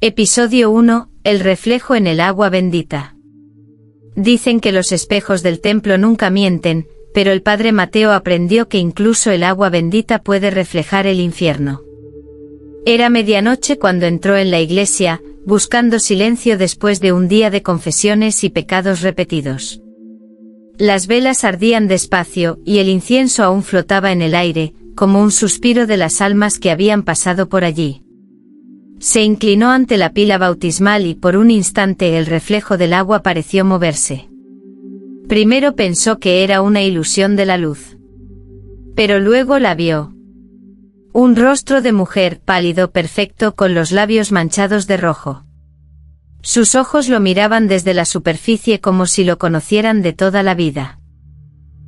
Episodio 1. El reflejo en el agua bendita. Dicen que los espejos del templo nunca mienten, pero el padre Mateo aprendió que incluso el agua bendita puede reflejar el infierno. Era medianoche cuando entró en la iglesia, buscando silencio después de un día de confesiones y pecados repetidos. Las velas ardían despacio y el incienso aún flotaba en el aire, como un suspiro de las almas que habían pasado por allí. Se inclinó ante la pila bautismal y por un instante el reflejo del agua pareció moverse. Primero pensó que era una ilusión de la luz. Pero luego la vio. Un rostro de mujer pálido perfecto con los labios manchados de rojo. Sus ojos lo miraban desde la superficie como si lo conocieran de toda la vida.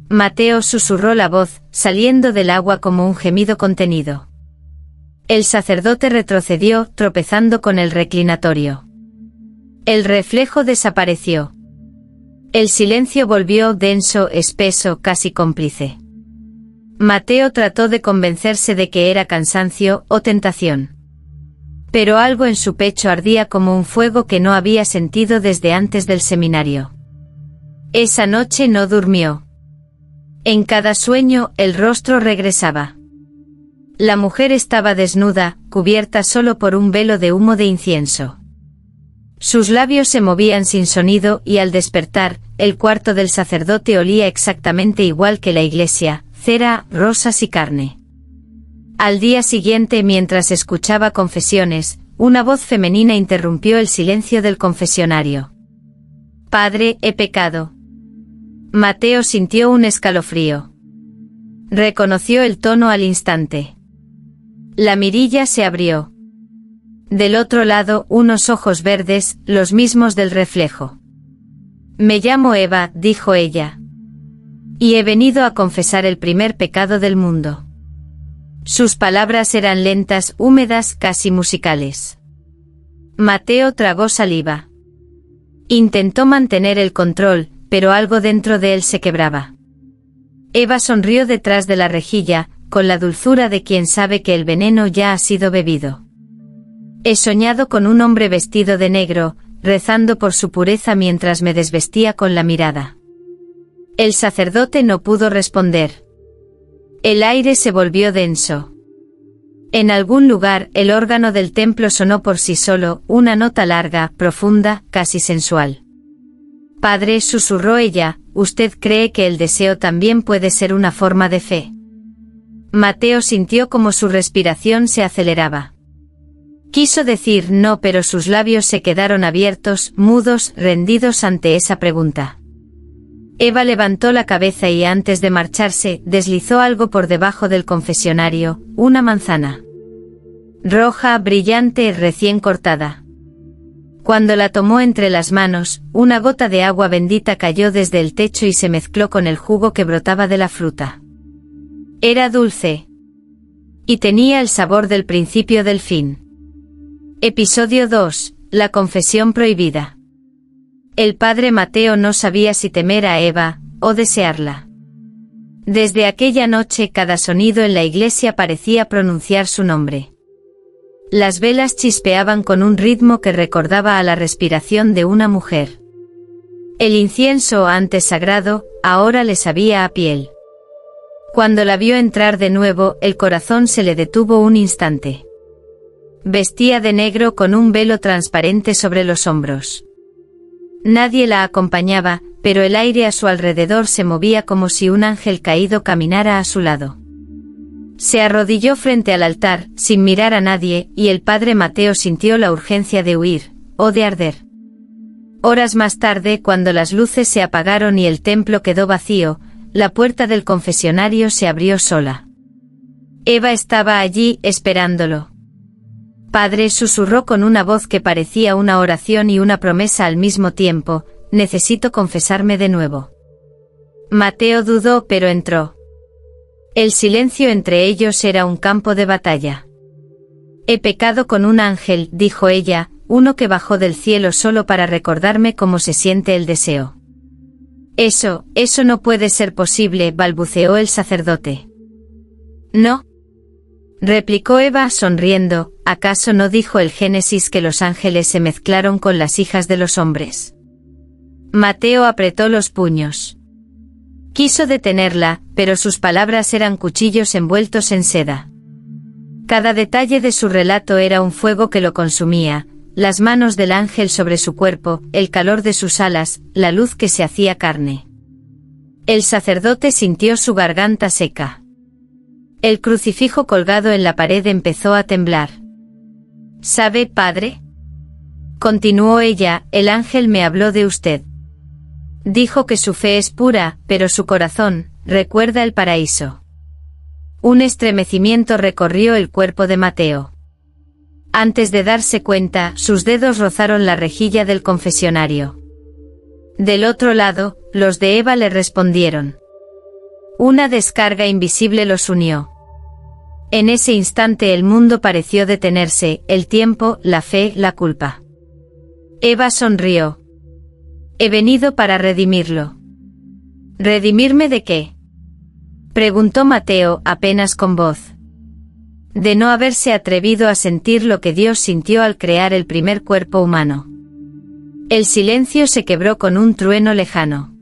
Mateo susurró la voz, saliendo del agua como un gemido contenido. El sacerdote retrocedió, tropezando con el reclinatorio. El reflejo desapareció. El silencio volvió denso, espeso, casi cómplice. Mateo trató de convencerse de que era cansancio o tentación. Pero algo en su pecho ardía como un fuego que no había sentido desde antes del seminario. Esa noche no durmió. En cada sueño, el rostro regresaba. La mujer estaba desnuda, cubierta solo por un velo de humo de incienso. Sus labios se movían sin sonido y al despertar, el cuarto del sacerdote olía exactamente igual que la iglesia, cera, rosas y carne. Al día siguiente, mientras escuchaba confesiones, una voz femenina interrumpió el silencio del confesionario. «Padre, he pecado». Mateo sintió un escalofrío. Reconoció el tono al instante. La mirilla se abrió. Del otro lado, unos ojos verdes, los mismos del reflejo. «Me llamo Eva», dijo ella. «Y he venido a confesar el primer pecado del mundo». Sus palabras eran lentas, húmedas, casi musicales. Mateo tragó saliva. Intentó mantener el control, pero algo dentro de él se quebraba. Eva sonrió detrás de la rejilla, con la dulzura de quien sabe que el veneno ya ha sido bebido. «He soñado con un hombre vestido de negro, rezando por su pureza mientras me desvestía con la mirada». El sacerdote no pudo responder. El aire se volvió denso. En algún lugar, el órgano del templo sonó por sí solo, una nota larga, profunda, casi sensual. «Padre», susurró ella, «¿usted cree que el deseo también puede ser una forma de fe?» Mateo sintió como su respiración se aceleraba. Quiso decir no, pero sus labios se quedaron abiertos, mudos, rendidos ante esa pregunta. Eva levantó la cabeza y antes de marcharse, deslizó algo por debajo del confesionario, una manzana. Roja, brillante, recién cortada. Cuando la tomó entre las manos, una gota de agua bendita cayó desde el techo y se mezcló con el jugo que brotaba de la fruta. Era dulce. Y tenía el sabor del principio del fin. Episodio 2. La confesión prohibida. El padre Mateo no sabía si temer a Eva, o desearla. Desde aquella noche cada sonido en la iglesia parecía pronunciar su nombre. Las velas chispeaban con un ritmo que recordaba a la respiración de una mujer. El incienso, antes sagrado, ahora le sabía a piel. Cuando la vio entrar de nuevo, el corazón se le detuvo un instante. Vestía de negro con un velo transparente sobre los hombros. Nadie la acompañaba, pero el aire a su alrededor se movía como si un ángel caído caminara a su lado. Se arrodilló frente al altar, sin mirar a nadie, y el padre Mateo sintió la urgencia de huir, o de arder. Horas más tarde, cuando las luces se apagaron y el templo quedó vacío, la puerta del confesionario se abrió sola. Eva estaba allí, esperándolo. «Padre», susurró con una voz que parecía una oración y una promesa al mismo tiempo, «necesito confesarme de nuevo». Mateo dudó, pero entró. El silencio entre ellos era un campo de batalla. «He pecado con un ángel», dijo ella, «uno que bajó del cielo solo para recordarme cómo se siente el deseo». Eso no puede ser posible», balbuceó el sacerdote. «No. replicó Eva sonriendo, ¿acaso no dijo el Génesis que los ángeles se mezclaron con las hijas de los hombres? Mateo apretó los puños. Quiso detenerla, pero sus palabras eran cuchillos envueltos en seda. Cada detalle de su relato era un fuego que lo consumía, las manos del ángel sobre su cuerpo, el calor de sus alas, la luz que se hacía carne. El sacerdote sintió su garganta seca. El crucifijo colgado en la pared empezó a temblar. ¿Sabe, padre? Continuó ella, el ángel me habló de usted. Dijo que su fe es pura, pero su corazón recuerda el paraíso. Un estremecimiento recorrió el cuerpo de Mateo. Antes de darse cuenta, sus dedos rozaron la rejilla del confesionario. Del otro lado, los de Eva le respondieron. Una descarga invisible los unió. En ese instante el mundo pareció detenerse, el tiempo, la fe, la culpa. Eva sonrió. He venido para redimirlo. ¿Redimirme de qué? Preguntó Mateo, apenas con voz. De no haberse atrevido a sentir lo que Dios sintió al crear el primer cuerpo humano. El silencio se quebró con un trueno lejano.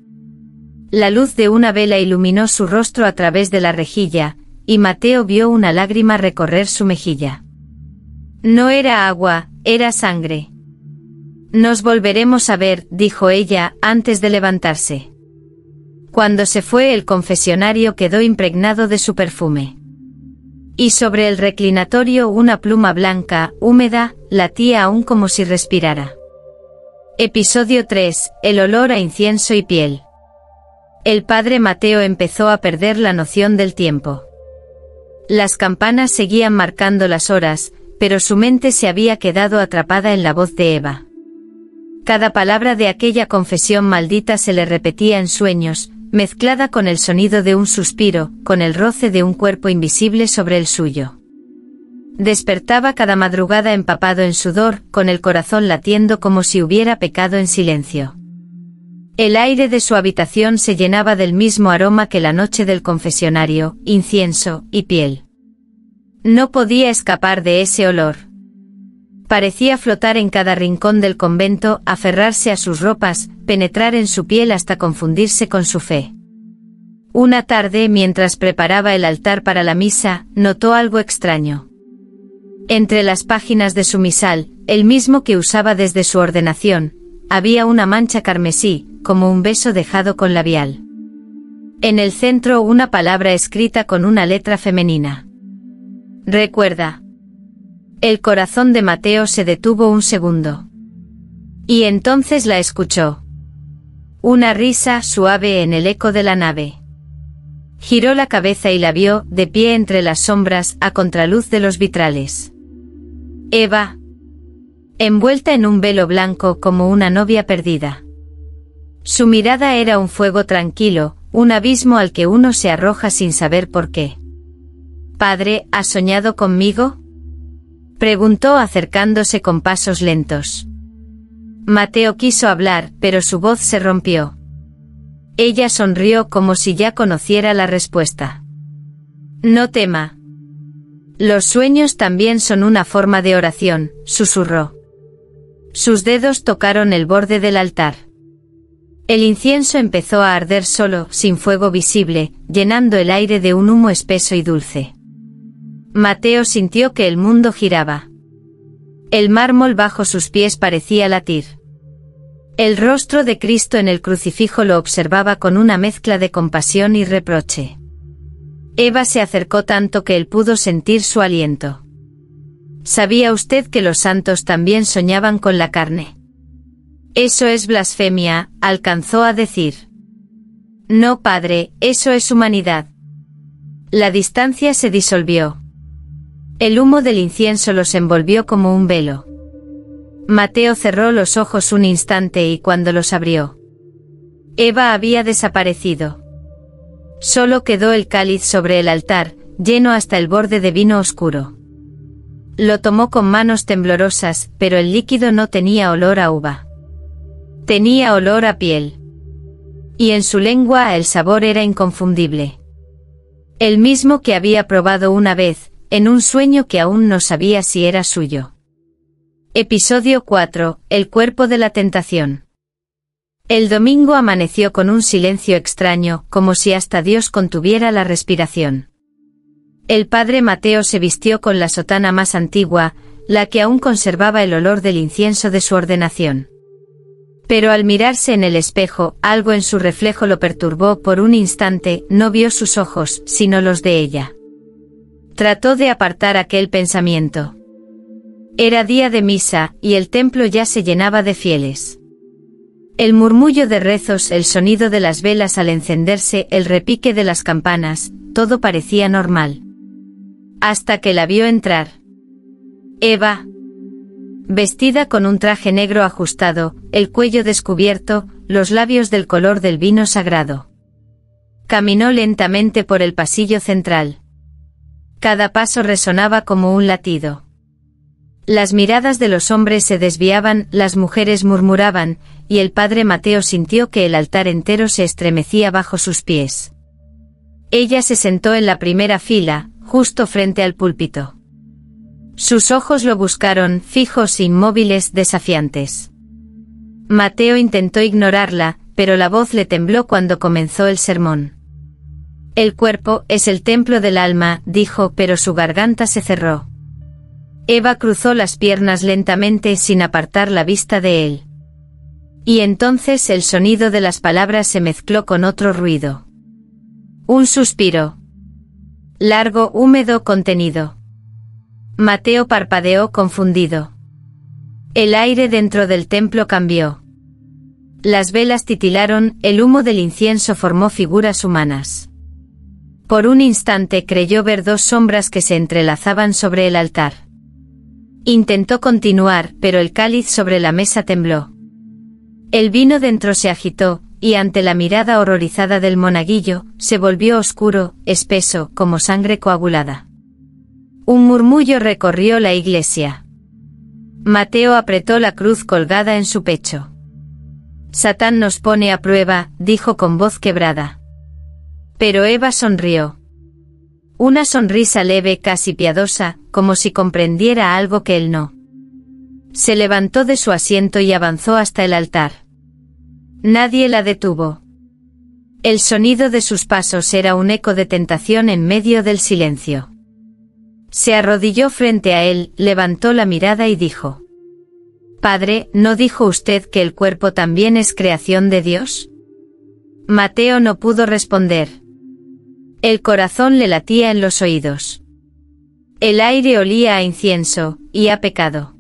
La luz de una vela iluminó su rostro a través de la rejilla, y Mateo vio una lágrima recorrer su mejilla. No era agua, era sangre. Nos volveremos a ver, dijo ella, antes de levantarse. Cuando se fue, el confesionario quedó impregnado de su perfume. Y sobre el reclinatorio una pluma blanca, húmeda, latía aún como si respirara. Episodio 3, el olor a incienso y piel. El padre Mateo empezó a perder la noción del tiempo. Las campanas seguían marcando las horas, pero su mente se había quedado atrapada en la voz de Eva. Cada palabra de aquella confesión maldita se le repetía en sueños, mezclada con el sonido de un suspiro, con el roce de un cuerpo invisible sobre el suyo. Despertaba cada madrugada empapado en sudor, con el corazón latiendo como si hubiera pecado en silencio. El aire de su habitación se llenaba del mismo aroma que la noche del confesionario, incienso y piel. No podía escapar de ese olor. Parecía flotar en cada rincón del convento, aferrarse a sus ropas, penetrar en su piel hasta confundirse con su fe. Una tarde, mientras preparaba el altar para la misa, notó algo extraño. Entre las páginas de su misal, el mismo que usaba desde su ordenación, había una mancha carmesí, como un beso dejado con labial. En el centro una palabra escrita con una letra femenina. Recuerda. El corazón de Mateo se detuvo un segundo. Y entonces la escuchó. Una risa suave en el eco de la nave. Giró la cabeza y la vio, de pie entre las sombras, a contraluz de los vitrales. Eva. Envuelta en un velo blanco como una novia perdida. Su mirada era un fuego tranquilo, un abismo al que uno se arroja sin saber por qué. «Padre, ¿has soñado conmigo?», preguntó acercándose con pasos lentos. Mateo quiso hablar, pero su voz se rompió. Ella sonrió como si ya conociera la respuesta. «No tema. Los sueños también son una forma de oración», susurró. Sus dedos tocaron el borde del altar. El incienso empezó a arder solo, sin fuego visible, llenando el aire de un humo espeso y dulce. Mateo sintió que el mundo giraba. El mármol bajo sus pies parecía latir. El rostro de Cristo en el crucifijo lo observaba con una mezcla de compasión y reproche. Eva se acercó tanto que él pudo sentir su aliento. ¿Sabía usted que los santos también soñaban con la carne? Eso es blasfemia, alcanzó a decir. No, padre, eso es humanidad. La distancia se disolvió. El humo del incienso los envolvió como un velo. Mateo cerró los ojos un instante y cuando los abrió, Eva había desaparecido. Solo quedó el cáliz sobre el altar, lleno hasta el borde de vino oscuro. Lo tomó con manos temblorosas, pero el líquido no tenía olor a uva. Tenía olor a piel. Y en su lengua el sabor era inconfundible. El mismo que había probado una vez, en un sueño que aún no sabía si era suyo. Episodio 4. El cuerpo de la tentación. El domingo amaneció con un silencio extraño, como si hasta Dios contuviera la respiración. El padre Mateo se vistió con la sotana más antigua, la que aún conservaba el olor del incienso de su ordenación. Pero al mirarse en el espejo, algo en su reflejo lo perturbó por un instante, no vio sus ojos, sino los de ella. Trató de apartar aquel pensamiento. Era día de misa, y el templo ya se llenaba de fieles. El murmullo de rezos, el sonido de las velas al encenderse, el repique de las campanas, todo parecía normal. Hasta que la vio entrar. Eva. Vestida con un traje negro ajustado, el cuello descubierto, los labios del color del vino sagrado. Caminó lentamente por el pasillo central. Cada paso resonaba como un latido. Las miradas de los hombres se desviaban, las mujeres murmuraban, y el padre Mateo sintió que el altar entero se estremecía bajo sus pies. Ella se sentó en la primera fila, justo frente al púlpito. Sus ojos lo buscaron, fijos, inmóviles, desafiantes. Mateo intentó ignorarla, pero la voz le tembló cuando comenzó el sermón. El cuerpo es el templo del alma, dijo, pero su garganta se cerró. Eva cruzó las piernas lentamente sin apartar la vista de él. Y entonces el sonido de las palabras se mezcló con otro ruido. Un suspiro. Largo, húmedo, contenido. Mateo parpadeó confundido. El aire dentro del templo cambió. Las velas titilaron, el humo del incienso formó figuras humanas. Por un instante creyó ver dos sombras que se entrelazaban sobre el altar. Intentó continuar, pero el cáliz sobre la mesa tembló. El vino dentro se agitó, y ante la mirada horrorizada del monaguillo, se volvió oscuro, espeso, como sangre coagulada. Un murmullo recorrió la iglesia. Mateo apretó la cruz colgada en su pecho. Satán nos pone a prueba, dijo con voz quebrada. Pero Eva sonrió. Una sonrisa leve, casi piadosa, como si comprendiera algo que él no. Se levantó de su asiento y avanzó hasta el altar. Nadie la detuvo. El sonido de sus pasos era un eco de tentación en medio del silencio. Se arrodilló frente a él, levantó la mirada y dijo: Padre, ¿no dijo usted que el cuerpo también es creación de Dios? Mateo no pudo responder. El corazón le latía en los oídos. El aire olía a incienso, y a pecado.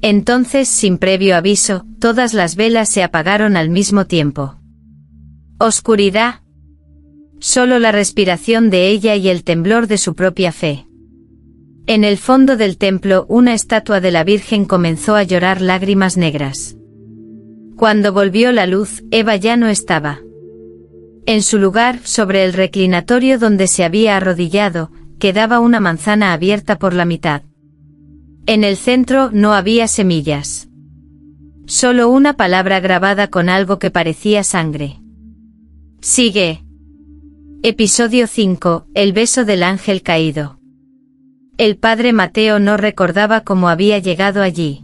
Entonces, sin previo aviso, todas las velas se apagaron al mismo tiempo. Oscuridad. Solo la respiración de ella y el temblor de su propia fe. En el fondo del templo, una estatua de la Virgen comenzó a llorar lágrimas negras. Cuando volvió la luz, Eva ya no estaba. En su lugar, sobre el reclinatorio donde se había arrodillado, quedaba una manzana abierta por la mitad. En el centro no había semillas. Solo una palabra grabada con algo que parecía sangre. Sigue. Episodio 5. El beso del ángel caído. El padre Mateo no recordaba cómo había llegado allí.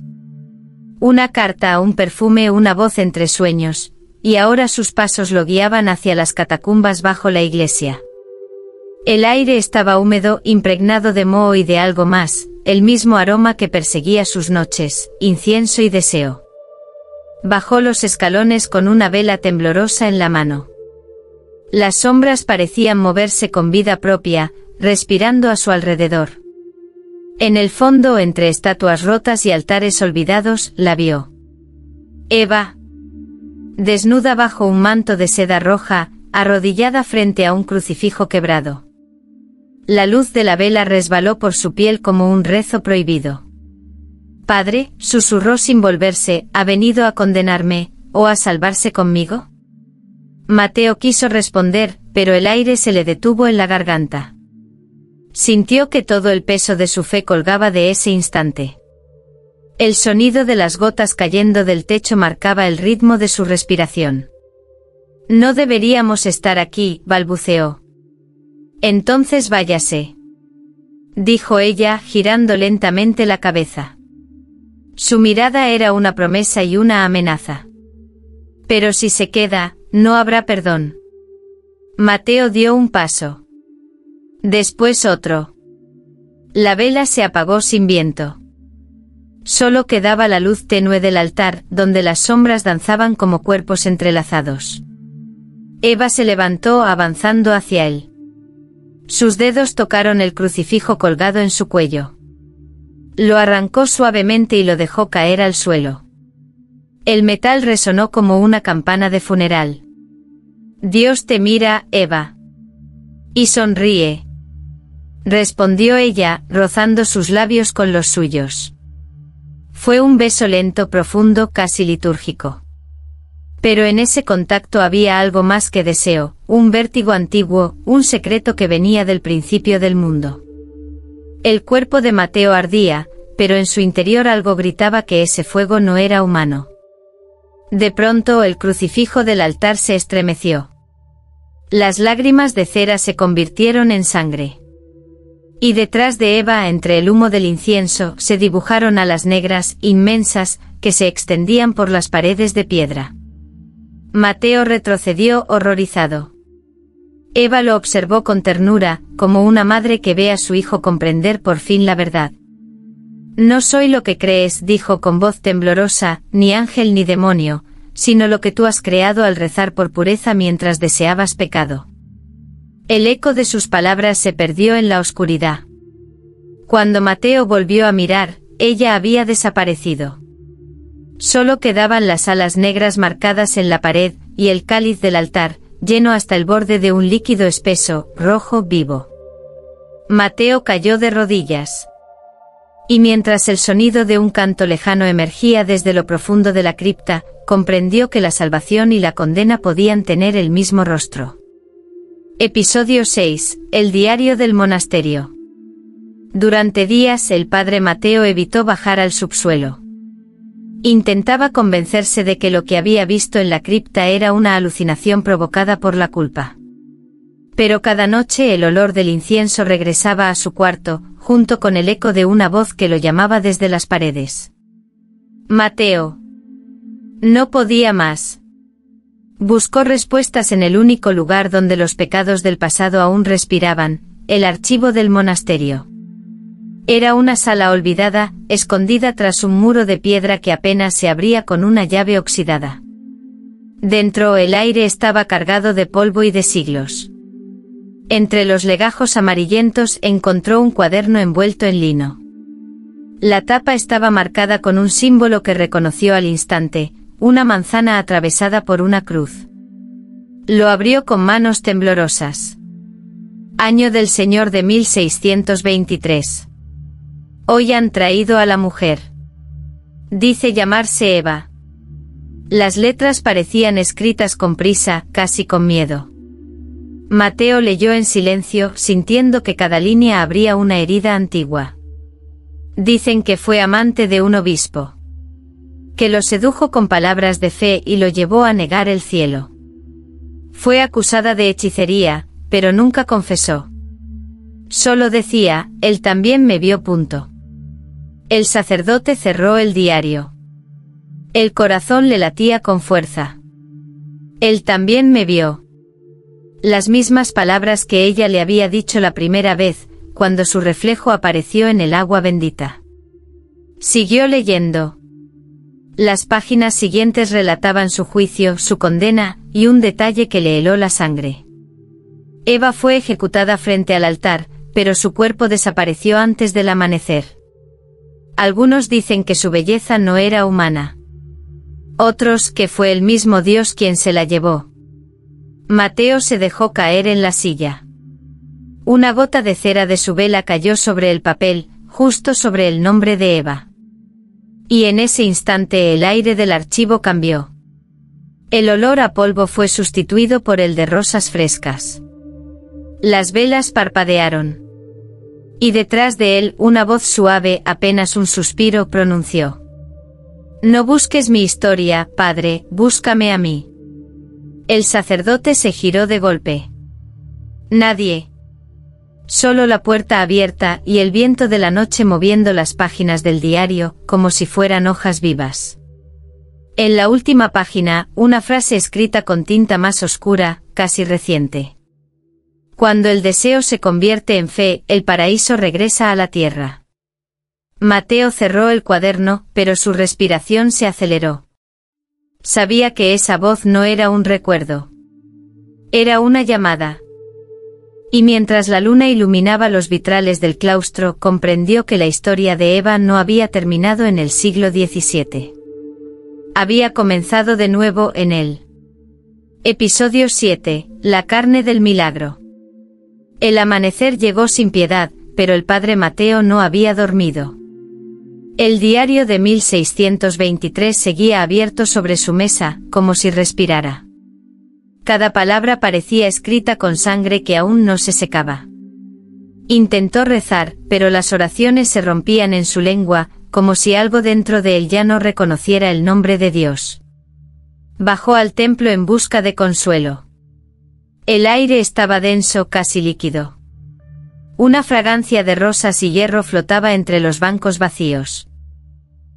Una carta, un perfume, una voz entre sueños, y ahora sus pasos lo guiaban hacia las catacumbas bajo la iglesia. El aire estaba húmedo, impregnado de moho y de algo más, el mismo aroma que perseguía sus noches, incienso y deseo. Bajó los escalones con una vela temblorosa en la mano. Las sombras parecían moverse con vida propia, respirando a su alrededor. En el fondo, entre estatuas rotas y altares olvidados, la vio. Eva. Desnuda bajo un manto de seda roja, arrodillada frente a un crucifijo quebrado. La luz de la vela resbaló por su piel como un rezo prohibido. Padre, susurró sin volverse, ¿ha venido a condenarme, o a salvarse conmigo? Mateo quiso responder, pero el aire se le detuvo en la garganta. Sintió que todo el peso de su fe colgaba de ese instante. El sonido de las gotas cayendo del techo marcaba el ritmo de su respiración. No deberíamos estar aquí, balbuceó. Entonces váyase. dijo ella, girando lentamente la cabeza. Su mirada era una promesa y una amenaza. Pero si se queda, no habrá perdón. Mateo dio un paso. Después otro. La vela se apagó sin viento. Solo quedaba la luz tenue del altar, donde las sombras danzaban como cuerpos entrelazados. Eva se levantó avanzando hacia él. Sus dedos tocaron el crucifijo colgado en su cuello. Lo arrancó suavemente y lo dejó caer al suelo. El metal resonó como una campana de funeral. Dios te mira, Eva. Y sonríe. Respondió ella, rozando sus labios con los suyos. Fue un beso lento, profundo, casi litúrgico. Pero en ese contacto había algo más que deseo, un vértigo antiguo, un secreto que venía del principio del mundo. El cuerpo de Mateo ardía, pero en su interior algo gritaba que ese fuego no era humano. De pronto el crucifijo del altar se estremeció. Las lágrimas de cera se convirtieron en sangre. Y detrás de Eva, entre el humo del incienso, se dibujaron alas negras, inmensas, que se extendían por las paredes de piedra. Mateo retrocedió horrorizado. Eva lo observó con ternura, como una madre que ve a su hijo comprender por fin la verdad. No soy lo que crees, dijo con voz temblorosa, ni ángel ni demonio, sino lo que tú has creado al rezar por pureza mientras deseabas pecado. El eco de sus palabras se perdió en la oscuridad. Cuando Mateo volvió a mirar, ella había desaparecido. Solo quedaban las alas negras marcadas en la pared, y el cáliz del altar, lleno hasta el borde de un líquido espeso, rojo vivo. Mateo cayó de rodillas. Y mientras el sonido de un canto lejano emergía desde lo profundo de la cripta, comprendió que la salvación y la condena podían tener el mismo rostro. Episodio 6. El diario del monasterio. Durante días el padre Mateo evitó bajar al subsuelo. Intentaba convencerse de que lo que había visto en la cripta era una alucinación provocada por la culpa. Pero cada noche el olor del incienso regresaba a su cuarto, junto con el eco de una voz que lo llamaba desde las paredes. Mateo. No podía más. Buscó respuestas en el único lugar donde los pecados del pasado aún respiraban, el archivo del monasterio. Era una sala olvidada, escondida tras un muro de piedra que apenas se abría con una llave oxidada. Dentro el aire estaba cargado de polvo y de siglos. Entre los legajos amarillentos encontró un cuaderno envuelto en lino. La tapa estaba marcada con un símbolo que reconoció al instante, una manzana atravesada por una cruz. Lo abrió con manos temblorosas. Año del Señor de 1623. Hoy han traído a la mujer. Dice llamarse Eva. Las letras parecían escritas con prisa, casi con miedo. Mateo leyó en silencio, sintiendo que cada línea abría una herida antigua. Dicen que fue amante de un obispo. Que lo sedujo con palabras de fe y lo llevó a negar el cielo. Fue acusada de hechicería, pero nunca confesó. Solo decía, él también me vio. El sacerdote cerró el diario. El corazón le latía con fuerza. Él también me vio. Las mismas palabras que ella le había dicho la primera vez, cuando su reflejo apareció en el agua bendita. Siguió leyendo. Las páginas siguientes relataban su juicio, su condena, y un detalle que le heló la sangre. Eva fue ejecutada frente al altar, pero su cuerpo desapareció antes del amanecer. Algunos dicen que su belleza no era humana. Otros que fue el mismo Dios quien se la llevó. Mateo se dejó caer en la silla. Una gota de cera de su vela cayó sobre el papel, justo sobre el nombre de Eva. Y en ese instante el aire del archivo cambió. El olor a polvo fue sustituido por el de rosas frescas. Las velas parpadearon. Y detrás de él una voz suave, apenas un suspiro, pronunció. No busques mi historia, padre, búscame a mí. El sacerdote se giró de golpe. Nadie. Solo la puerta abierta y el viento de la noche moviendo las páginas del diario, como si fueran hojas vivas. En la última página, una frase escrita con tinta más oscura, casi reciente. Cuando el deseo se convierte en fe, el paraíso regresa a la tierra. Mateo cerró el cuaderno, pero su respiración se aceleró. Sabía que esa voz no era un recuerdo. Era una llamada. Y mientras la luna iluminaba los vitrales del claustro, comprendió que la historia de Eva no había terminado en el siglo XVII. Había comenzado de nuevo en él. Episodio 7. La carne del milagro. El amanecer llegó sin piedad, pero el padre Mateo no había dormido. El diario de 1623 seguía abierto sobre su mesa, como si respirara. Cada palabra parecía escrita con sangre que aún no se secaba. Intentó rezar, pero las oraciones se rompían en su lengua, como si algo dentro de él ya no reconociera el nombre de Dios. Bajó al templo en busca de consuelo. El aire estaba denso, casi líquido. Una fragancia de rosas y hierro flotaba entre los bancos vacíos.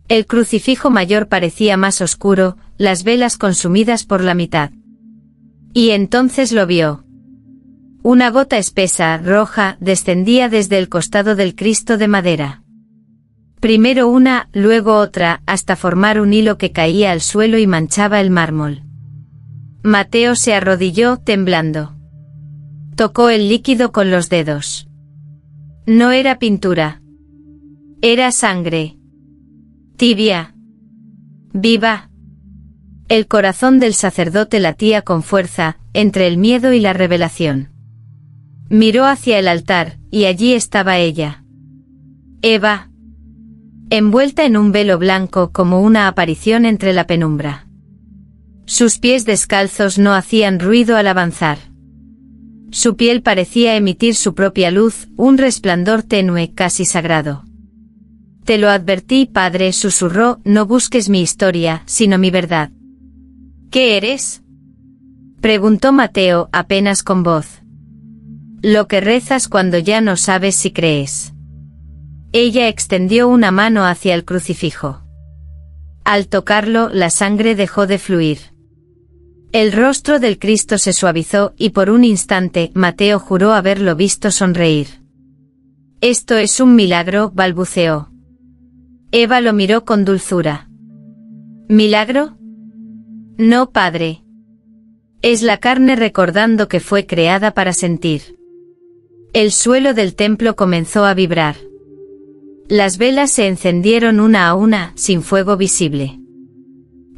El crucifijo mayor parecía más oscuro, las velas consumidas por la mitad. Y entonces lo vio. Una gota espesa, roja, descendía desde el costado del Cristo de madera. Primero una, luego otra, hasta formar un hilo que caía al suelo y manchaba el mármol. Mateo se arrodilló, temblando. Tocó el líquido con los dedos. No era pintura. Era sangre. Tibia. Viva. El corazón del sacerdote latía con fuerza, entre el miedo y la revelación. Miró hacia el altar, y allí estaba ella. Eva. Envuelta en un velo blanco como una aparición entre la penumbra. Sus pies descalzos no hacían ruido al avanzar. Su piel parecía emitir su propia luz, un resplandor tenue, casi sagrado. Te lo advertí, padre, susurró, no busques mi historia, sino mi verdad. ¿Qué eres? Preguntó Mateo, apenas con voz. Lo que rezas cuando ya no sabes si crees. Ella extendió una mano hacia el crucifijo. Al tocarlo, la sangre dejó de fluir. El rostro del Cristo se suavizó y por un instante Mateo juró haberlo visto sonreír. Esto es un milagro, balbuceó. Eva lo miró con dulzura. ¿Milagro? No, padre. Es la carne recordando que fue creada para sentir. El suelo del templo comenzó a vibrar. Las velas se encendieron una a una, sin fuego visible.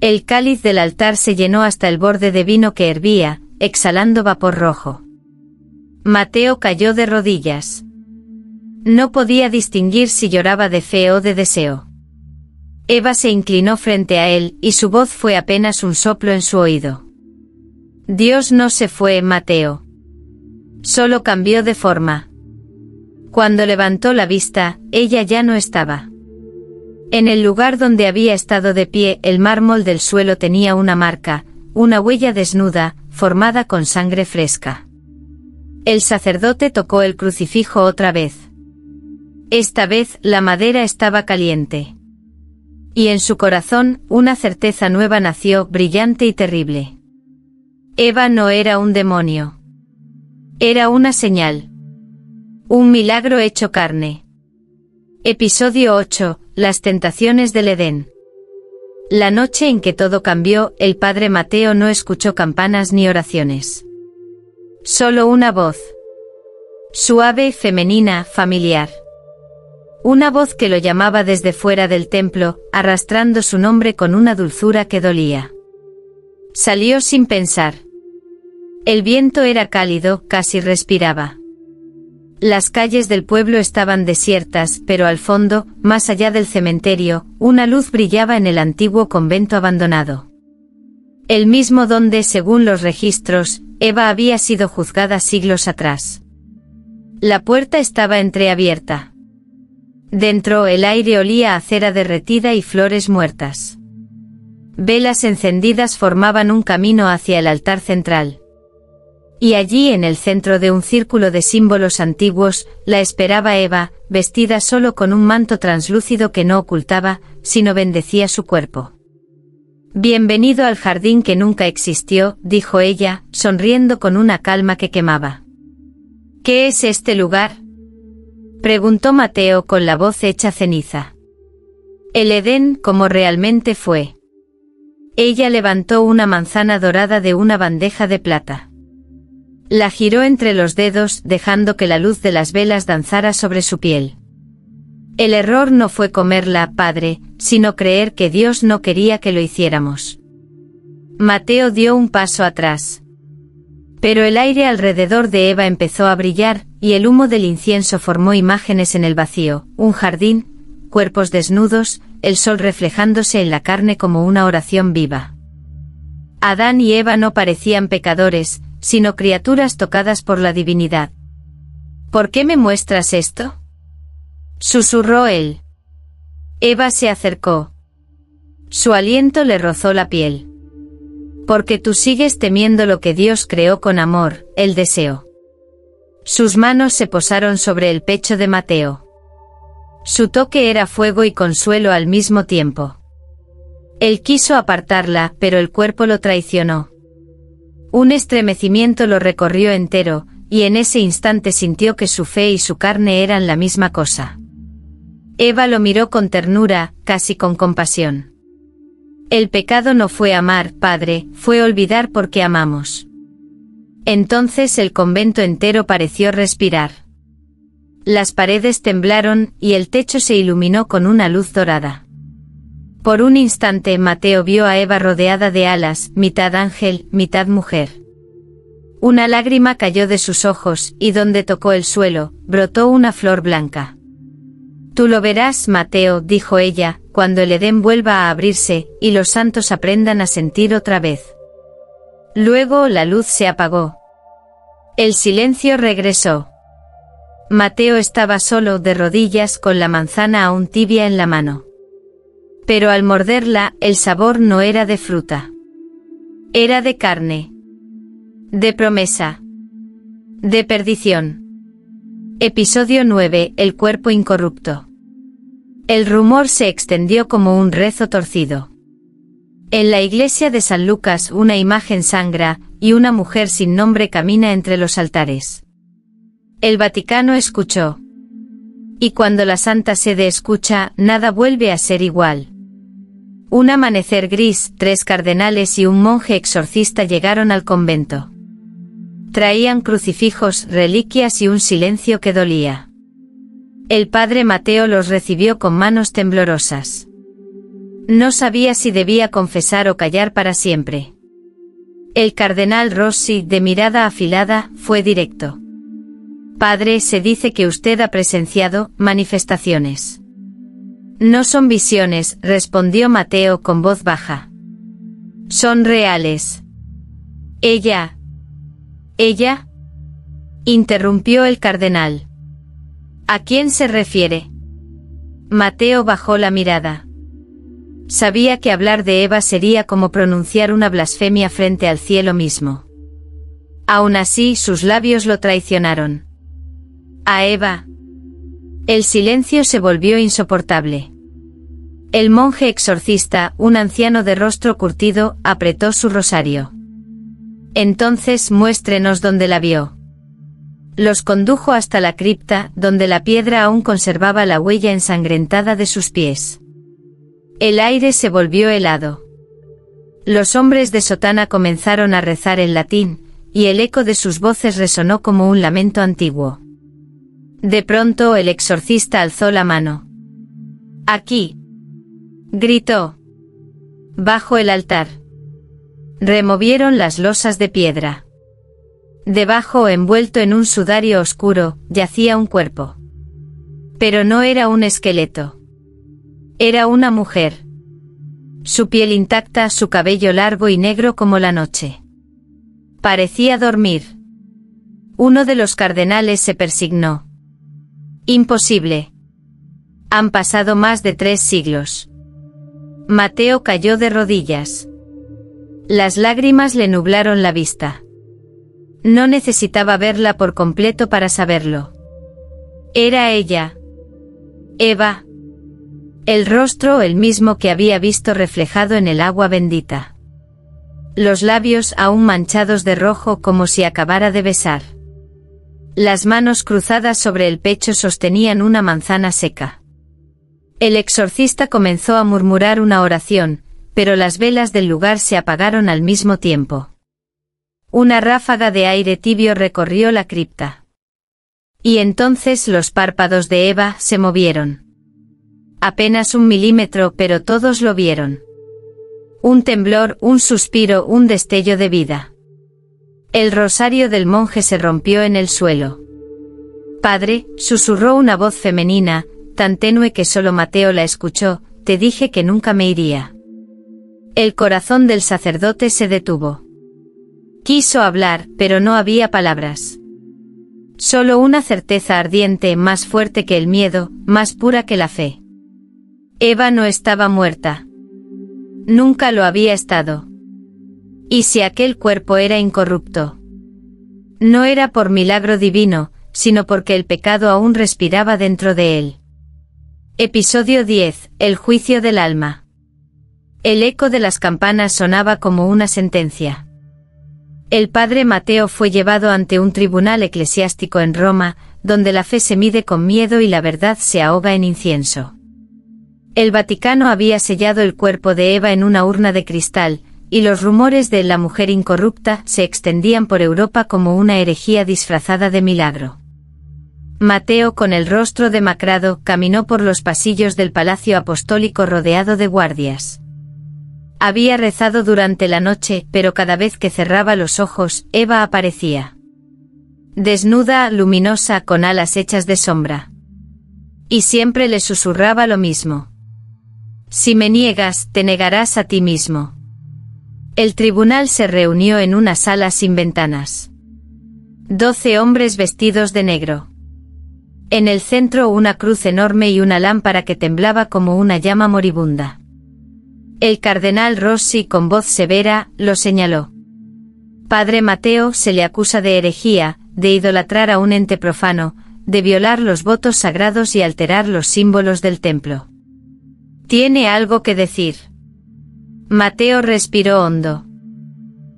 El cáliz del altar se llenó hasta el borde de vino que hervía, exhalando vapor rojo. Mateo cayó de rodillas. No podía distinguir si lloraba de fe o de deseo. Eva se inclinó frente a él, y su voz fue apenas un soplo en su oído. Dios no se fue, Mateo. Solo cambió de forma. Cuando levantó la vista, ella ya no estaba. En el lugar donde había estado de pie, el mármol del suelo tenía una marca, una huella desnuda, formada con sangre fresca. El sacerdote tocó el crucifijo otra vez. Esta vez, la madera estaba caliente. Y en su corazón, una certeza nueva nació, brillante y terrible. Eva no era un demonio. Era una señal. Un milagro hecho carne. Episodio 8. Las tentaciones del Edén. La noche en que todo cambió, el padre Mateo no escuchó campanas ni oraciones. Solo una voz. Suave, femenina, familiar. Una voz que lo llamaba desde fuera del templo, arrastrando su nombre con una dulzura que dolía. Salió sin pensar. El viento era cálido, casi respiraba. Las calles del pueblo estaban desiertas, pero al fondo, más allá del cementerio, una luz brillaba en el antiguo convento abandonado. El mismo donde, según los registros, Eva había sido juzgada siglos atrás. La puerta estaba entreabierta. Dentro, el aire olía a cera derretida y flores muertas. Velas encendidas formaban un camino hacia el altar central. Y allí en el centro de un círculo de símbolos antiguos, la esperaba Eva, vestida solo con un manto translúcido que no ocultaba, sino bendecía su cuerpo. «Bienvenido al jardín que nunca existió», dijo ella, sonriendo con una calma que quemaba. «¿Qué es este lugar?», preguntó Mateo con la voz hecha ceniza. «El Edén como realmente fue». Ella levantó una manzana dorada de una bandeja de plata. La giró entre los dedos, dejando que la luz de las velas danzara sobre su piel. «El error no fue comerla, padre, sino creer que Dios no quería que lo hiciéramos». Mateo dio un paso atrás. Pero el aire alrededor de Eva empezó a brillar, y el humo del incienso formó imágenes en el vacío, un jardín, cuerpos desnudos, el sol reflejándose en la carne como una oración viva. Adán y Eva no parecían pecadores, sino criaturas tocadas por la divinidad. «¿Por qué me muestras esto?», susurró él. Eva se acercó. Su aliento le rozó la piel. «Porque tú sigues temiendo lo que Dios creó con amor, el deseo». Sus manos se posaron sobre el pecho de Mateo. Su toque era fuego y consuelo al mismo tiempo. Él quiso apartarla, pero el cuerpo lo traicionó. Un estremecimiento lo recorrió entero, y en ese instante sintió que su fe y su carne eran la misma cosa. Eva lo miró con ternura, casi con compasión. «El pecado no fue amar, padre, fue olvidar porque amamos». Entonces el convento entero pareció respirar. Las paredes temblaron, y el techo se iluminó con una luz dorada. Por un instante Mateo vio a Eva rodeada de alas, mitad ángel, mitad mujer. Una lágrima cayó de sus ojos, y donde tocó el suelo, brotó una flor blanca. «Tú lo verás, Mateo», dijo ella, «cuando el Edén vuelva a abrirse, y los santos aprendan a sentir otra vez». Luego la luz se apagó. El silencio regresó. Mateo estaba solo, de rodillas, con la manzana aún tibia en la mano. Pero al morderla, el sabor no era de fruta. Era de carne. De promesa. De perdición. Episodio 9. El cuerpo incorrupto. El rumor se extendió como un rezo torcido. En la iglesia de San Lucas una imagen sangra, y una mujer sin nombre camina entre los altares. El Vaticano escuchó. Y cuando la Santa Sede escucha, nada vuelve a ser igual. Un amanecer gris, 3 cardenales y un monje exorcista llegaron al convento. Traían crucifijos, reliquias y un silencio que dolía. El padre Mateo los recibió con manos temblorosas. No sabía si debía confesar o callar para siempre. El cardenal Rossi, de mirada afilada, fue directo. «Padre, se dice que usted ha presenciado manifestaciones». «No son visiones», respondió Mateo con voz baja. «Son reales». «¿Ella? Interrumpió el cardenal. «¿A quién se refiere?» Mateo bajó la mirada. Sabía que hablar de Eva sería como pronunciar una blasfemia frente al cielo mismo. Aún así, sus labios lo traicionaron. «¿A Eva?» El silencio se volvió insoportable. El monje exorcista, un anciano de rostro curtido, apretó su rosario. «Entonces muéstrenos dónde la vio». Los condujo hasta la cripta, donde la piedra aún conservaba la huella ensangrentada de sus pies. El aire se volvió helado. Los hombres de sotana comenzaron a rezar en latín, y el eco de sus voces resonó como un lamento antiguo. De pronto el exorcista alzó la mano. «Aquí», gritó. Bajo el altar. Removieron las losas de piedra. Debajo, envuelto en un sudario oscuro, yacía un cuerpo. Pero no era un esqueleto. Era una mujer. Su piel intacta, su cabello largo y negro como la noche. Parecía dormir. Uno de los cardenales se persignó. «Imposible. Han pasado más de 3 siglos». Mateo cayó de rodillas. Las lágrimas le nublaron la vista. No necesitaba verla por completo para saberlo. Era ella. Eva. El rostro el mismo que había visto reflejado en el agua bendita. Los labios aún manchados de rojo como si acabara de besar. Las manos cruzadas sobre el pecho sostenían una manzana seca. El exorcista comenzó a murmurar una oración, pero las velas del lugar se apagaron al mismo tiempo. Una ráfaga de aire tibio recorrió la cripta. Y entonces los párpados de Eva se movieron. Apenas 1 milímetro, pero todos lo vieron. Un temblor, un suspiro, un destello de vida. El rosario del monje se rompió en el suelo. Padre, susurró una voz femenina, tan tenue que solo Mateo la escuchó, te dije que nunca me iría. El corazón del sacerdote se detuvo. Quiso hablar, pero no había palabras. Solo una certeza ardiente, más fuerte que el miedo, más pura que la fe. Eva no estaba muerta. Nunca lo había estado. ¿Y si aquel cuerpo era incorrupto? No era por milagro divino, sino porque el pecado aún respiraba dentro de él. Episodio 10. El juicio del alma. El eco de las campanas sonaba como una sentencia. El padre Mateo fue llevado ante un tribunal eclesiástico en Roma, donde la fe se mide con miedo y la verdad se ahoga en incienso. El Vaticano había sellado el cuerpo de Eva en una urna de cristal, y los rumores de la mujer incorrupta se extendían por Europa como una herejía disfrazada de milagro. Mateo, con el rostro demacrado, caminó por los pasillos del Palacio Apostólico rodeado de guardias. Había rezado durante la noche, pero cada vez que cerraba los ojos, Eva aparecía. Desnuda, luminosa, con alas hechas de sombra. Y siempre le susurraba lo mismo. Si me niegas, te negarás a ti mismo. El tribunal se reunió en una sala sin ventanas. 12 hombres vestidos de negro. En el centro una cruz enorme y una lámpara que temblaba como una llama moribunda. El cardenal Rossi, con voz severa, lo señaló. Padre Mateo, se le acusa de herejía, de idolatrar a un ente profano, de violar los votos sagrados y alterar los símbolos del templo. ¿Tiene algo que decir? Mateo respiró hondo.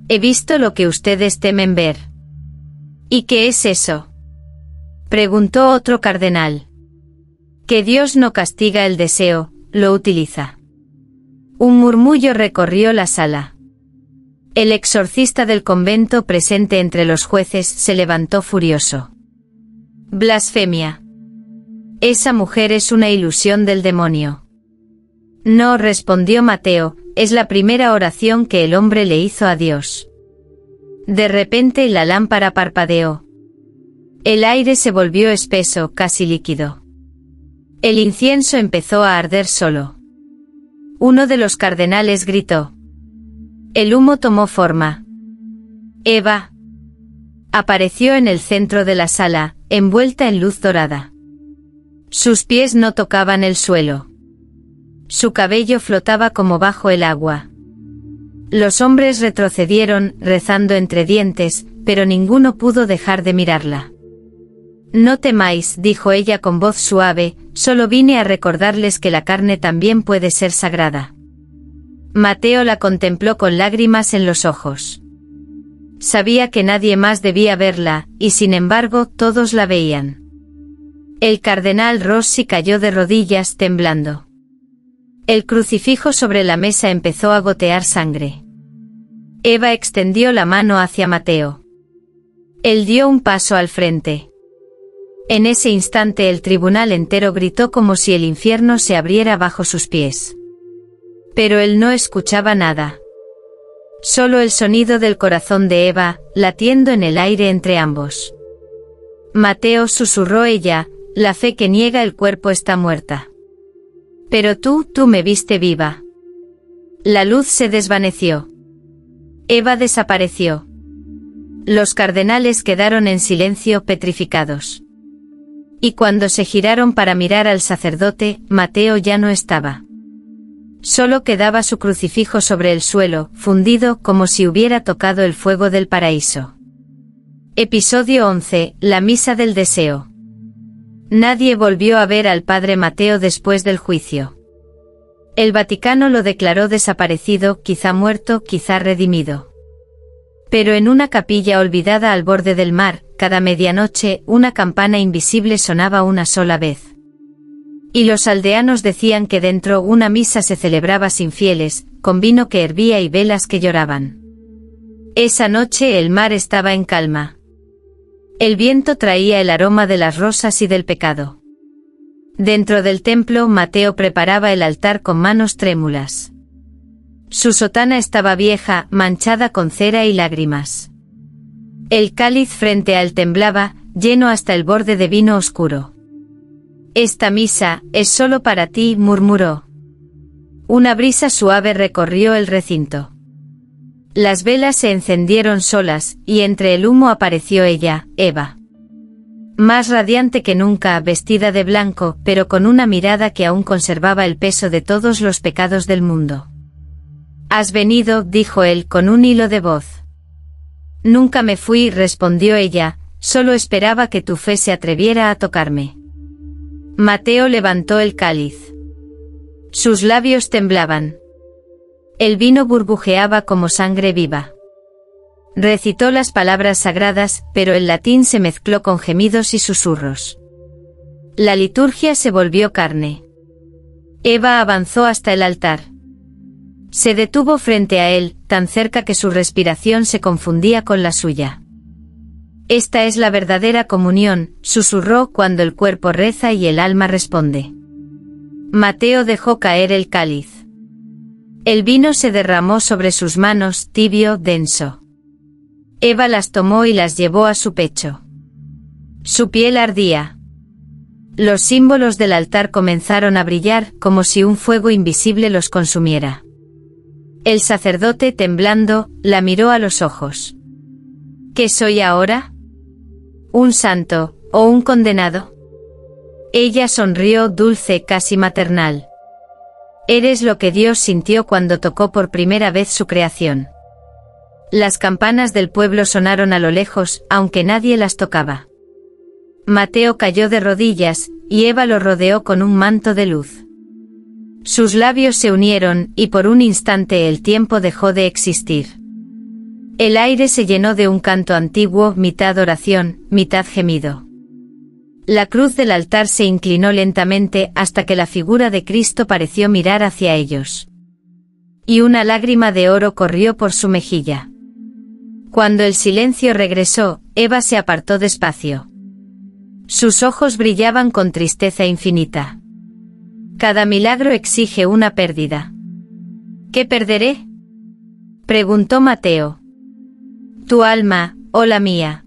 He visto lo que ustedes temen ver. ¿Y qué es eso? Preguntó otro cardenal. Que Dios no castiga el deseo, lo utiliza. Un murmullo recorrió la sala. El exorcista del convento presente entre los jueces se levantó furioso. Blasfemia. Esa mujer es una ilusión del demonio. No, respondió Mateo, es la primera oración que el hombre le hizo a Dios. De repente la lámpara parpadeó. El aire se volvió espeso, casi líquido. El incienso empezó a arder solo. Uno de los cardenales gritó. El humo tomó forma. Eva apareció en el centro de la sala, envuelta en luz dorada. Sus pies no tocaban el suelo. Su cabello flotaba como bajo el agua. Los hombres retrocedieron, rezando entre dientes, pero ninguno pudo dejar de mirarla. No temáis, dijo ella con voz suave, solo vine a recordarles que la carne también puede ser sagrada. Mateo la contempló con lágrimas en los ojos. Sabía que nadie más debía verla, y sin embargo todos la veían. El cardenal Rossi cayó de rodillas temblando. El crucifijo sobre la mesa empezó a gotear sangre. Eva extendió la mano hacia Mateo. Él dio un paso al frente. En ese instante el tribunal entero gritó como si el infierno se abriera bajo sus pies. Pero él no escuchaba nada. Solo el sonido del corazón de Eva, latiendo en el aire entre ambos. Mateo, susurró ella, la fe que niega el cuerpo está muerta. Pero tú me viste viva. La luz se desvaneció. Eva desapareció. Los cardenales quedaron en silencio, petrificados. Y cuando se giraron para mirar al sacerdote, Mateo ya no estaba. Solo quedaba su crucifijo sobre el suelo, fundido como si hubiera tocado el fuego del paraíso. Episodio 11. La misa del deseo. Nadie volvió a ver al padre Mateo después del juicio. El Vaticano lo declaró desaparecido, quizá muerto, quizá redimido. Pero en una capilla olvidada al borde del mar, cada medianoche, una campana invisible sonaba una sola vez. Y los aldeanos decían que dentro una misa se celebraba sin fieles, con vino que hervía y velas que lloraban. Esa noche el mar estaba en calma. El viento traía el aroma de las rosas y del pecado. Dentro del templo Mateo preparaba el altar con manos trémulas. Su sotana estaba vieja, manchada con cera y lágrimas. El cáliz frente a él temblaba, lleno hasta el borde de vino oscuro. «Esta misa es solo para ti», murmuró. Una brisa suave recorrió el recinto. Las velas se encendieron solas, y entre el humo apareció ella, Eva. Más radiante que nunca, vestida de blanco, pero con una mirada que aún conservaba el peso de todos los pecados del mundo. «Has venido», dijo él con un hilo de voz. «Nunca me fui», respondió ella, «solo esperaba que tu fe se atreviera a tocarme». Mateo levantó el cáliz. Sus labios temblaban. El vino burbujeaba como sangre viva. Recitó las palabras sagradas, pero el latín se mezcló con gemidos y susurros. La liturgia se volvió carne. Eva avanzó hasta el altar. Se detuvo frente a él, tan cerca que su respiración se confundía con la suya. «Esta es la verdadera comunión», susurró, «cuando el cuerpo reza y el alma responde». Mateo dejó caer el cáliz. El vino se derramó sobre sus manos, tibio, denso. Eva las tomó y las llevó a su pecho. Su piel ardía. Los símbolos del altar comenzaron a brillar, como si un fuego invisible los consumiera. El sacerdote, temblando, la miró a los ojos. «¿Qué soy ahora? ¿Un santo, o un condenado?» Ella sonrió, dulce, casi maternal. «Eres lo que Dios sintió cuando tocó por primera vez su creación». Las campanas del pueblo sonaron a lo lejos, aunque nadie las tocaba. Mateo cayó de rodillas, y Eva lo rodeó con un manto de luz. Sus labios se unieron, y por un instante el tiempo dejó de existir. El aire se llenó de un canto antiguo, mitad oración, mitad gemido. La cruz del altar se inclinó lentamente hasta que la figura de Cristo pareció mirar hacia ellos. Y una lágrima de oro corrió por su mejilla. Cuando el silencio regresó, Eva se apartó despacio. Sus ojos brillaban con tristeza infinita. «Cada milagro exige una pérdida». «¿Qué perderé?», preguntó Mateo. «Tu alma, o la mía».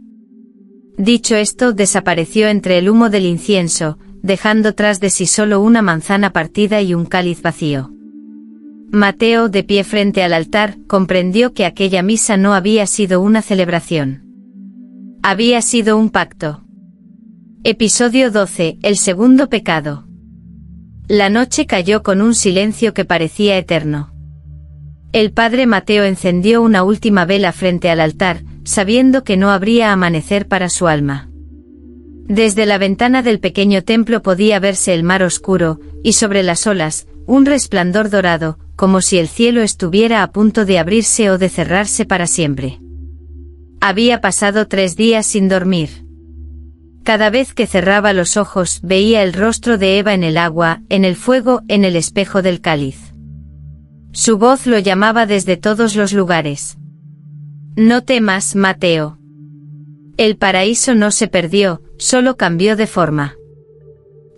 Dicho esto, desapareció entre el humo del incienso, dejando tras de sí solo una manzana partida y un cáliz vacío. Mateo, de pie frente al altar, comprendió que aquella misa no había sido una celebración. Había sido un pacto. Episodio 12. El segundo pecado. La noche cayó con un silencio que parecía eterno. El padre Mateo encendió una última vela frente al altar, sabiendo que no habría amanecer para su alma. Desde la ventana del pequeño templo podía verse el mar oscuro, y sobre las olas, un resplandor dorado, como si el cielo estuviera a punto de abrirse o de cerrarse para siempre. Había pasado 3 días sin dormir. Cada vez que cerraba los ojos veía el rostro de Eva en el agua, en el fuego, en el espejo del cáliz. Su voz lo llamaba desde todos los lugares. «No temas, Mateo. El paraíso no se perdió, solo cambió de forma».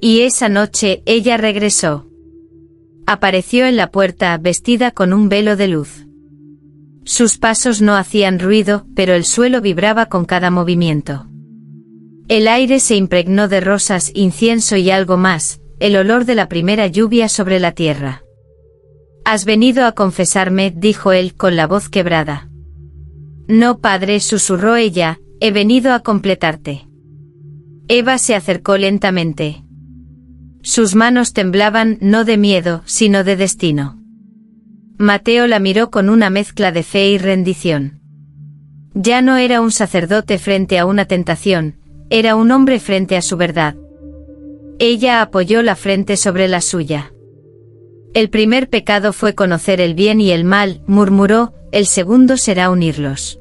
Y esa noche ella regresó. Apareció en la puerta vestida con un velo de luz. Sus pasos no hacían ruido, pero el suelo vibraba con cada movimiento. El aire se impregnó de rosas, incienso y algo más, el olor de la primera lluvia sobre la tierra. «Has venido a confesarme», dijo él con la voz quebrada. «No, padre», susurró ella, «he venido a completarte». Eva se acercó lentamente. Sus manos temblaban, no de miedo, sino de destino. Mateo la miró con una mezcla de fe y rendición. Ya no era un sacerdote frente a una tentación, era un hombre frente a su verdad. Ella apoyó la frente sobre la suya. El primer pecado fue conocer el bien y el mal, murmuró, el segundo será unirlos.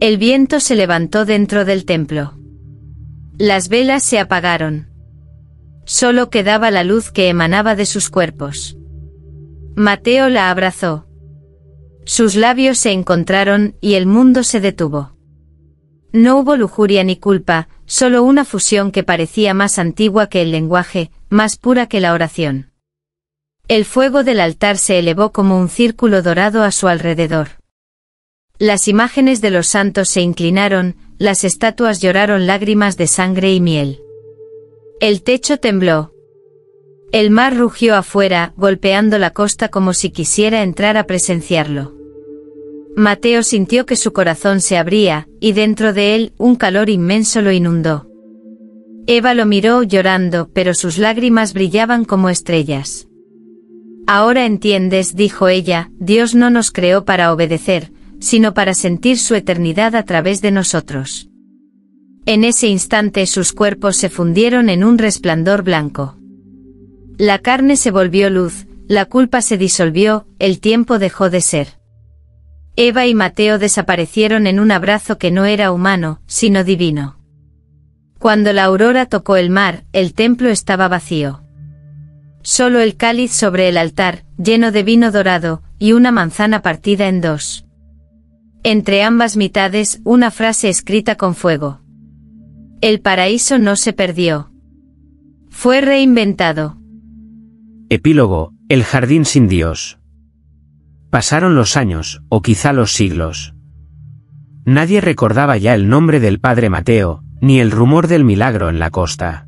El viento se levantó dentro del templo. Las velas se apagaron. Solo quedaba la luz que emanaba de sus cuerpos. Mateo la abrazó. Sus labios se encontraron y el mundo se detuvo. No hubo lujuria ni culpa, solo una fusión que parecía más antigua que el lenguaje, más pura que la oración. El fuego del altar se elevó como un círculo dorado a su alrededor. Las imágenes de los santos se inclinaron, las estatuas lloraron lágrimas de sangre y miel. El techo tembló. El mar rugió afuera, golpeando la costa como si quisiera entrar a presenciarlo. Mateo sintió que su corazón se abría, y dentro de él, un calor inmenso lo inundó. Eva lo miró llorando, pero sus lágrimas brillaban como estrellas. Ahora entiendes, dijo ella, Dios no nos creó para obedecer, sino para sentir su eternidad a través de nosotros. En ese instante sus cuerpos se fundieron en un resplandor blanco. La carne se volvió luz, la culpa se disolvió, el tiempo dejó de ser. Eva y Mateo desaparecieron en un abrazo que no era humano, sino divino. Cuando la aurora tocó el mar, el templo estaba vacío. Solo el cáliz sobre el altar, lleno de vino dorado, y una manzana partida en dos. Entre ambas mitades, una frase escrita con fuego. El paraíso no se perdió. Fue reinventado. Epílogo, el jardín sin Dios. Pasaron los años, o quizá los siglos. Nadie recordaba ya el nombre del padre Mateo, ni el rumor del milagro en la costa.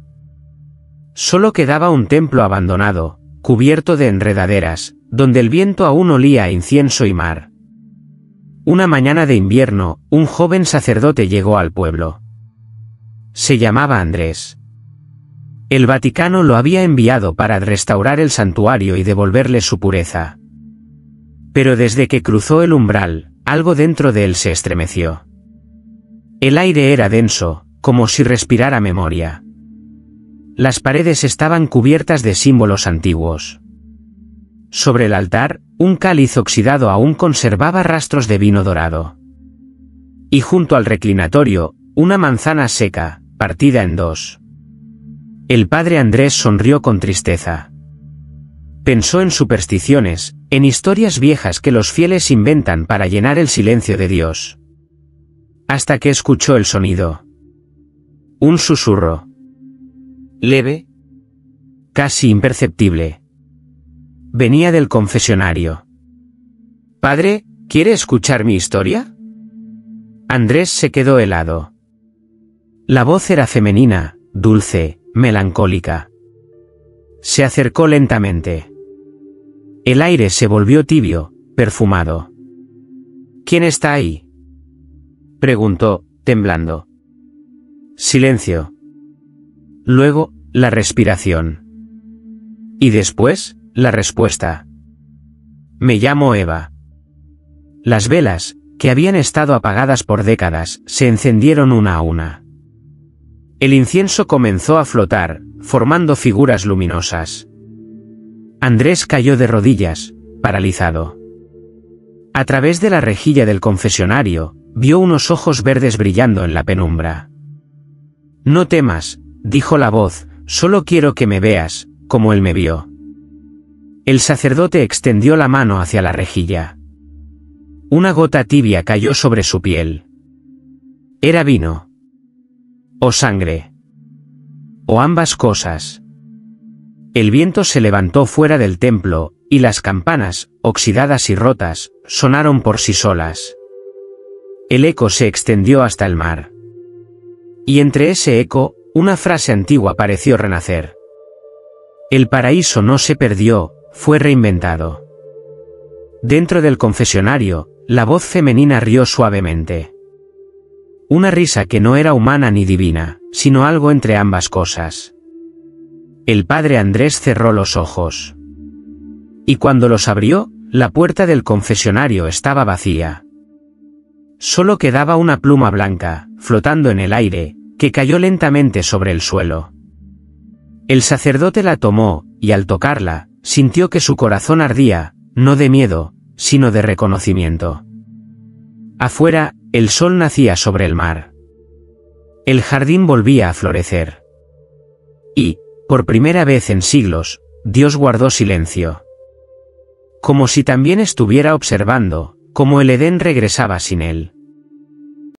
Solo quedaba un templo abandonado, cubierto de enredaderas, donde el viento aún olía a incienso y mar. Una mañana de invierno, un joven sacerdote llegó al pueblo. Se llamaba Andrés. El Vaticano lo había enviado para restaurar el santuario y devolverle su pureza. Pero desde que cruzó el umbral, algo dentro de él se estremeció. El aire era denso, como si respirara memoria. Las paredes estaban cubiertas de símbolos antiguos. Sobre el altar, un cáliz oxidado aún conservaba rastros de vino dorado. Y junto al reclinatorio, una manzana seca, partida en dos. El padre Andrés sonrió con tristeza. Pensó en supersticiones, en historias viejas que los fieles inventan para llenar el silencio de Dios. Hasta que escuchó el sonido. Un susurro. Leve. Casi imperceptible. Venía del confesionario. «Padre, ¿quiere escuchar mi historia?» Andrés se quedó helado. La voz era femenina, dulce, melancólica. Se acercó lentamente. El aire se volvió tibio, perfumado. «¿Quién está ahí?», preguntó, temblando. Silencio. Luego, la respiración. Y después, la respuesta. «Me llamo Eva». Las velas, que habían estado apagadas por décadas, se encendieron una a una. El incienso comenzó a flotar, formando figuras luminosas. Andrés cayó de rodillas, paralizado. A través de la rejilla del confesionario, vio unos ojos verdes brillando en la penumbra. «No temas», dijo la voz, «solo quiero que me veas, como él me vio». El sacerdote extendió la mano hacia la rejilla. Una gota tibia cayó sobre su piel. Era vino. O sangre. O ambas cosas. El viento se levantó fuera del templo, y las campanas, oxidadas y rotas, sonaron por sí solas. El eco se extendió hasta el mar. Y entre ese eco, una frase antigua pareció renacer. El paraíso no se perdió, fue reinventado. Dentro del confesionario, la voz femenina rió suavemente. Una risa que no era humana ni divina, sino algo entre ambas cosas. El padre Andrés cerró los ojos. Y cuando los abrió, la puerta del confesionario estaba vacía. Solo quedaba una pluma blanca, flotando en el aire, que cayó lentamente sobre el suelo. El sacerdote la tomó, y al tocarla, sintió que su corazón ardía, no de miedo, sino de reconocimiento. Afuera, el sol nacía sobre el mar. El jardín volvía a florecer. Y, por primera vez en siglos, Dios guardó silencio. Como si también estuviera observando, cómo el Edén regresaba sin él.